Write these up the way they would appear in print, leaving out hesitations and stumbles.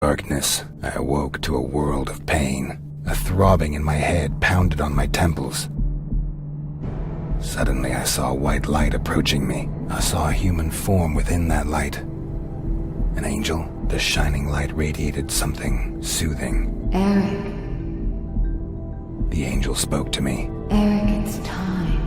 darkness, I awoke to a world of pain. A throbbing in my head pounded on my temples. Suddenly I saw white light approaching me. I saw a human form within that light. An angel. The shining light radiated something soothing. Eric. The angel spoke to me. Eric, it's time.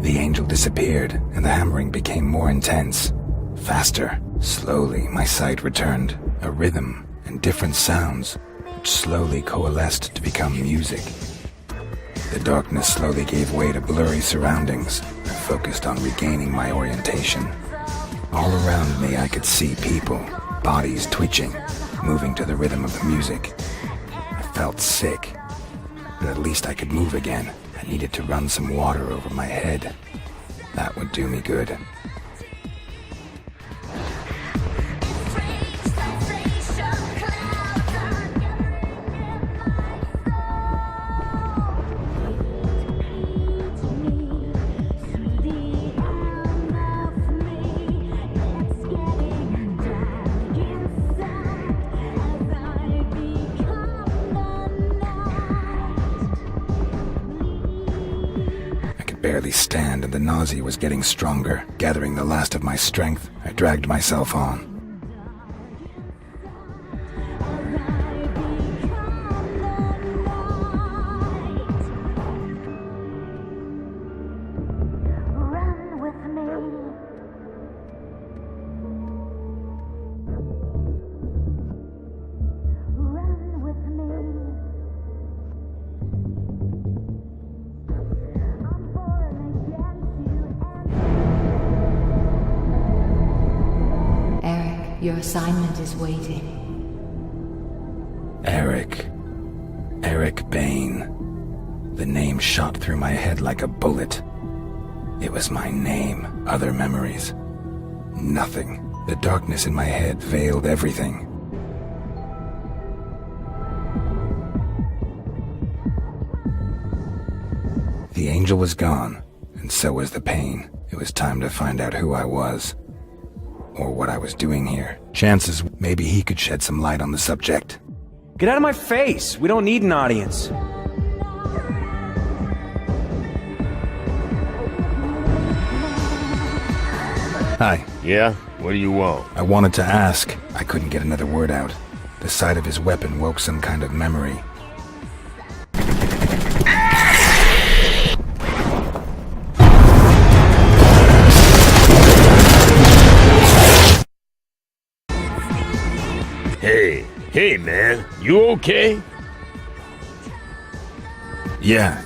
The angel disappeared, and the hammering became more intense. Faster. Slowly, my sight returned. A rhythm and different sounds, which slowly coalesced to become music. The darkness slowly gave way to blurry surroundings. I focused on regaining my orientation. All around me I could see people, bodies twitching, moving to the rhythm of the music. I felt sick, but at least I could move again. I needed to run some water over my head. That would do me good. Barely stand, and the nausea was getting stronger. Gathering the last of my strength, I dragged myself on. Your assignment is waiting. Eric. Eric Bane. The name shot through my head like a bullet. It was my name. Other memories. Nothing. The darkness in my head veiled everything. The angel was gone, and so was the pain. It was time to find out who I was. Or what I was doing here. Chances maybe he could shed some light on the subject. Get out of my face! We don't need an audience. Hi. Yeah? What do you want? I wanted to ask. I couldn't get another word out. The sight of his weapon woke some kind of memory. Hey man, you okay? Yeah,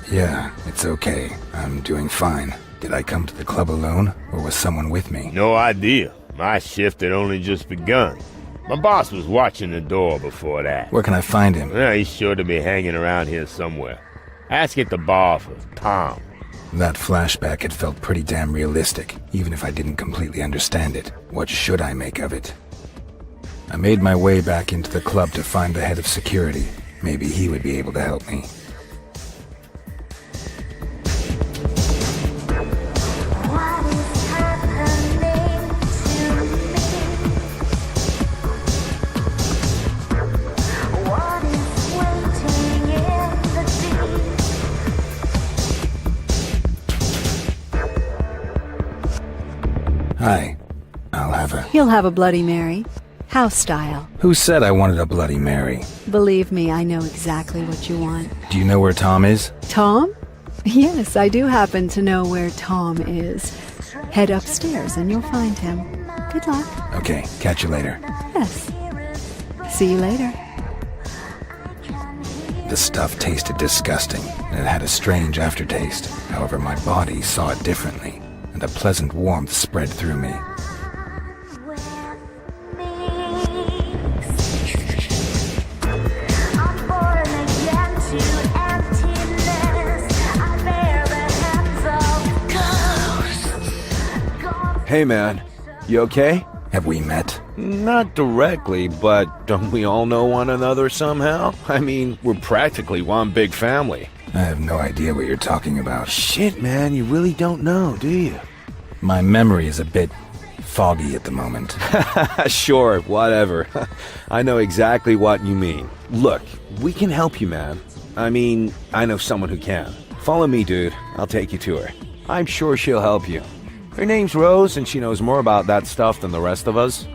it's okay. I'm doing fine. Did I come to the club alone, or was someone with me? No idea. My shift had only just begun. My boss was watching the door before that. Where can I find him? Well, he's sure to be hanging around here somewhere. Ask at the bar for Tom. That flashback had felt pretty damn realistic, even if I didn't completely understand it. What should I make of it? I made my way back into the club to find the head of security. Maybe he would be able to help me. Hi. You'll have a Bloody Mary. House style. Who said I wanted a Bloody Mary? Believe me, I know exactly what you want. Do you know where Tom is? Tom? Yes, I do happen to know where Tom is. Head upstairs and you'll find him. Good luck. Okay, catch you later. Yes. See you later. The stuff tasted disgusting, and it had a strange aftertaste. However, my body saw it differently, and a pleasant warmth spread through me. Hey man, you okay? Have we met? Not directly, but don't we all know one another somehow? I mean, we're practically one big family. I have no idea what you're talking about. Shit, man, you really don't know, do you? My memory is a bit foggy at the moment. Sure, whatever. I know exactly what you mean. Look, we can help you, man. I mean, I know someone who can. Follow me, dude. I'll take you to her. I'm sure she'll help you. Her name's Rose, and she knows more about that stuff than the rest of us.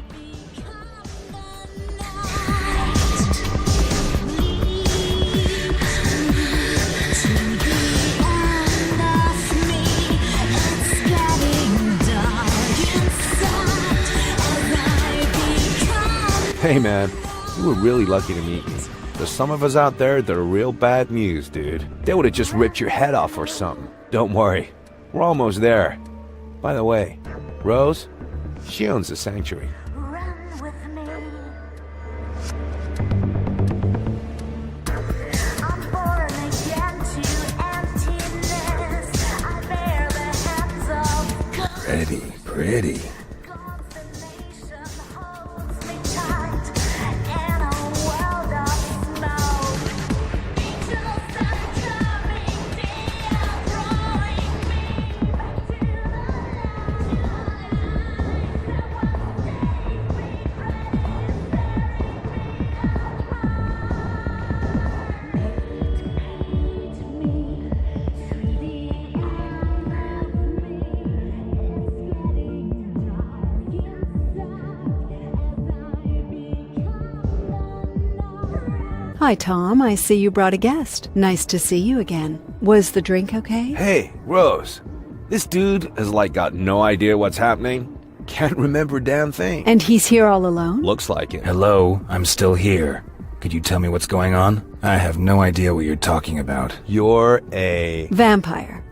Hey man, you were really lucky to meet me. There's some of us out there that are real bad news, dude. They would have just ripped your head off or something. Don't worry, we're almost there. By the way, Rose, she owns the sanctuary. Run with me. I'm born again to emptiness. I bear the hands of Pretty, pretty. consummation holds me tight in a world of smoke. Angels are coming down, drawing me back to Hi, Tom. I see you brought a guest. Nice to see you again. Was the drink okay? Hey, Rose, this dude has got no idea what's happening. Can't remember a damn thing. And he's here all alone? Looks like it. Hello, I'm still here. Could you tell me what's going on? I have no idea what you're talking about. You're a... Vampire.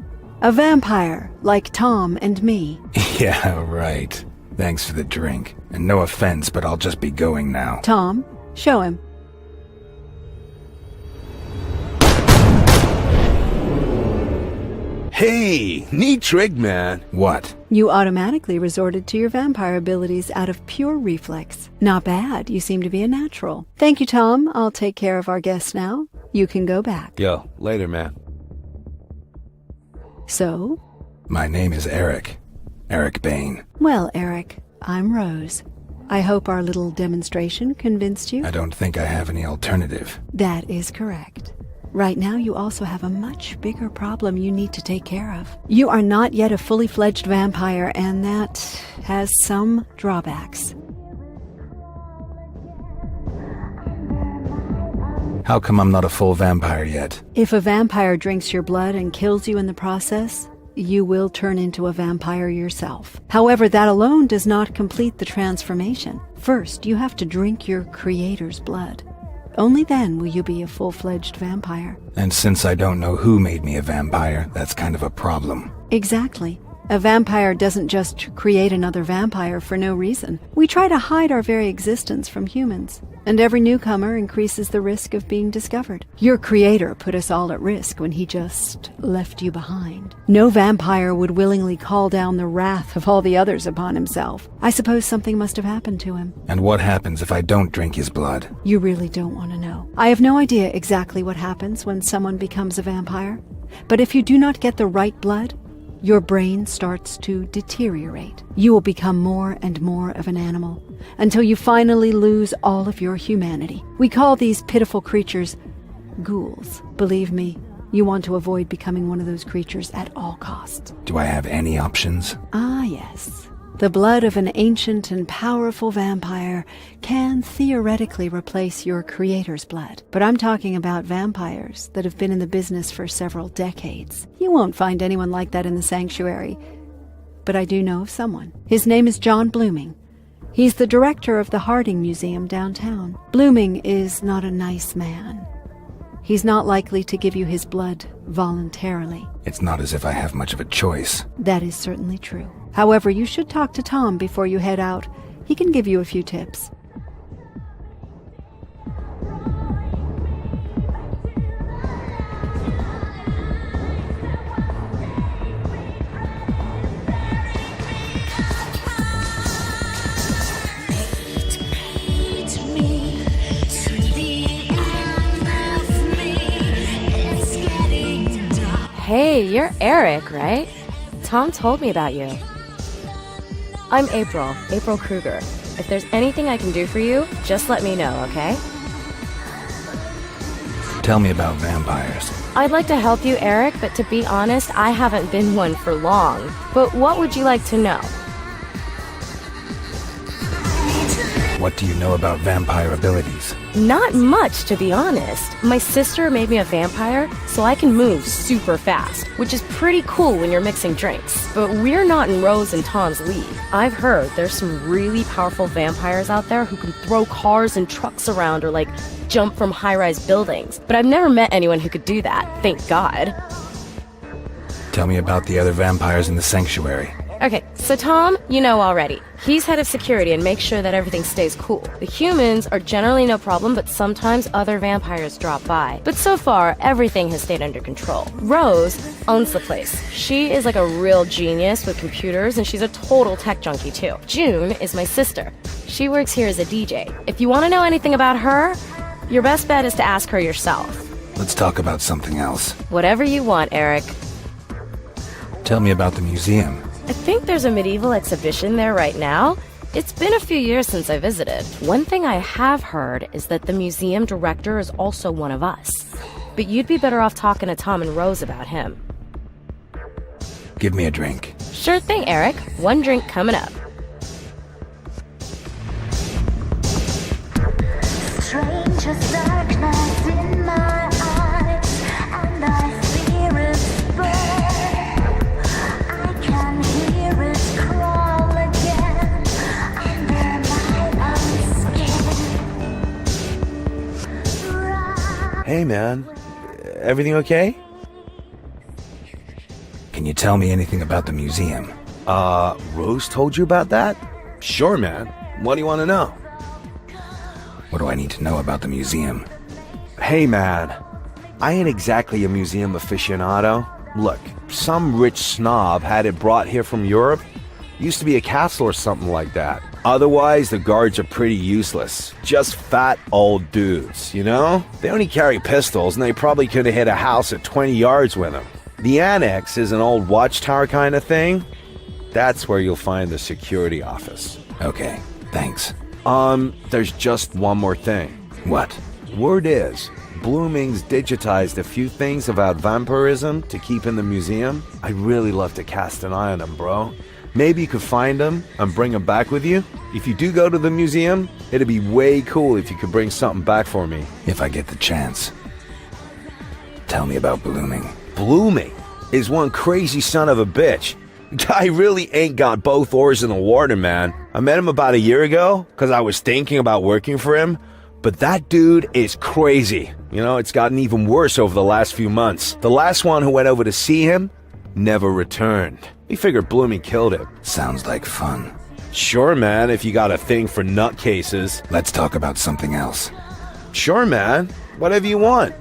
A vampire, like Tom and me. Yeah, right. Thanks for the drink. And no offense, but I'll just be going now. Tom, show him. Hey, neat trick, man. What? You automatically resorted to your vampire abilities out of pure reflex. Not bad. You seem to be a natural. Thank you, Tom. I'll take care of our guest now. You can go back. Yo, later, man. So? My name is Eric. Eric Bain. Well, Eric, I'm Rose. I hope our little demonstration convinced you. I don't think I have any alternative. That is correct. Right now, you also have a much bigger problem you need to take care of. You are not yet a fully fledged vampire, and that has some drawbacks. How come I'm not a full vampire yet? If a vampire drinks your blood and kills you in the process, you will turn into a vampire yourself. However, that alone does not complete the transformation. First, you have to drink your creator's blood. Only then will you be a full-fledged vampire. And since I don't know who made me a vampire, that's kind of a problem. Exactly. A vampire doesn't just create another vampire for no reason. We try to hide our very existence from humans, and every newcomer increases the risk of being discovered. Your creator put us all at risk when he just left you behind. No vampire would willingly call down the wrath of all the others upon himself. I suppose something must have happened to him. And what happens if I don't drink his blood? You really don't want to know. I have no idea exactly what happens when someone becomes a vampire, but if you do not get the right blood, your brain starts to deteriorate. You will become more and more of an animal until you finally lose all of your humanity. We call these pitiful creatures ghouls. Believe me, you want to avoid becoming one of those creatures at all costs. Do I have any options? Ah, yes. The blood of an ancient and powerful vampire can theoretically replace your creator's blood. But I'm talking about vampires that have been in the business for several decades. You won't find anyone like that in the sanctuary. But I do know of someone. His name is John Blooming. He's the director of the Harding Museum downtown. Blooming is not a nice man. He's not likely to give you his blood voluntarily. It's not as if I have much of a choice. That is certainly true. However, you should talk to Tom before you head out. He can give you a few tips. Hey, you're Eric, right? Tom told me about you. I'm April Kruger. If there's anything I can do for you, just let me know, okay? Tell me about vampires. I'd like to help you, Eric, but to be honest, I haven't been one for long. But what would you like to know? What do you know about vampire abilities? Not much, to be honest. My sister made me a vampire, so I can move super fast, which is pretty cool when you're mixing drinks. But we're not in Rose and Tom's league. I've heard there's some really powerful vampires out there who can throw cars and trucks around or, like, jump from high-rise buildings. But I've never met anyone who could do that, thank God. Tell me about the other vampires in the sanctuary. Okay, so Tom, you know already. He's head of security and makes sure that everything stays cool. The humans are generally no problem, but sometimes other vampires drop by. But so far, everything has stayed under control. Rose owns the place. She is like a real genius with computers, and she's a total tech junkie too. June is my sister. She works here as a DJ. If you want to know anything about her, your best bet is to ask her yourself. Let's talk about something else. Whatever you want, Eric. Tell me about the museum. I think there's a medieval exhibition there right now. It's been a few years since I visited. One thing I have heard is that the museum director is also one of us. But you'd be better off talking to Tom and Rose about him. Give me a drink. Sure thing, Eric. One drink coming up. Strangest darkness in my eyes, and I fear it burn. I can hear it crawl again under my own skin. Hey, man. Everything okay? Can you tell me anything about the museum? Rose told you about that? Sure, man. What do you want to know? What do I need to know about the museum? Hey, man. I ain't exactly a museum aficionado. Look, some rich snob had it brought here from Europe. Used to be a castle or something like that. Otherwise, the guards are pretty useless. Just fat old dudes, you know? They only carry pistols, and they probably could have hit a house at 20 yards with them. The annex is an old watchtower kind of thing. That's where you'll find the security office. Okay, thanks. There's just one more thing. What? Word is, Blooming's digitized a few things about vampirism to keep in the museum. I'd really love to cast an eye on them, bro. Maybe you could find them and bring them back with you. If you do go to the museum, it'd be way cool if you could bring something back for me. If I get the chance. Tell me about Blooming. Blooming is one crazy son of a bitch. Guy really ain't got both oars in the water, man. I met him about a year ago because I was thinking about working for him. But that dude is crazy. You know, it's gotten even worse over the last few months. The last one who went over to see him never returned. We figured Blooming killed him. Sounds like fun. Sure, man, if you got a thing for nutcases. Let's talk about something else. Sure, man. Whatever you want.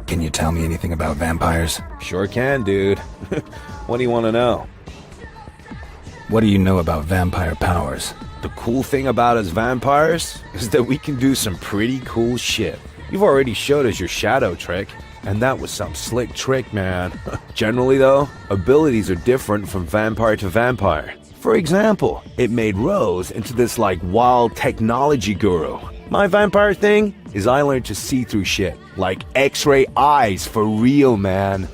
Can you tell me anything about vampires? Sure can, dude. What do you want to know? What do you know about vampire powers? The cool thing about us vampires is that we can do some pretty cool shit. You've already showed us your shadow trick, and that was some slick trick, man. Generally, though, abilities are different from vampire to vampire. For example, it made Rose into this, like, wild technology guru. My vampire thing is I learned to see through shit, like X-ray eyes for real, man.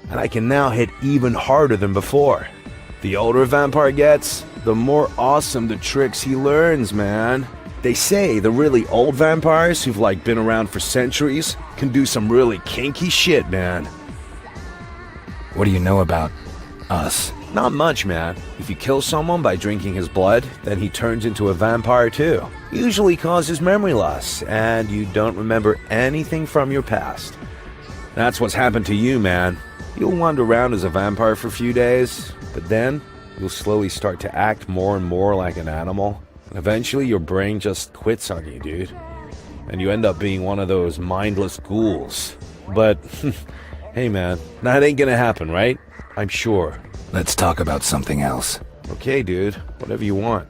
And I can now hit even harder than before. The older a vampire gets, the more awesome the tricks he learns, man. They say the really old vampires who've like been around for centuries can do some really kinky shit, man. What do you know about us? Not much, man. If you kill someone by drinking his blood, then he turns into a vampire too. Usually causes memory loss, and you don't remember anything from your past. That's what's happened to you, man. You'll wander around as a vampire for a few days, but then you'll slowly start to act more and more like an animal. Eventually, your brain just quits on you, dude. And you end up being one of those mindless ghouls. But, hey man, that ain't gonna happen, right? I'm sure. Let's talk about something else. Okay, dude. Whatever you want.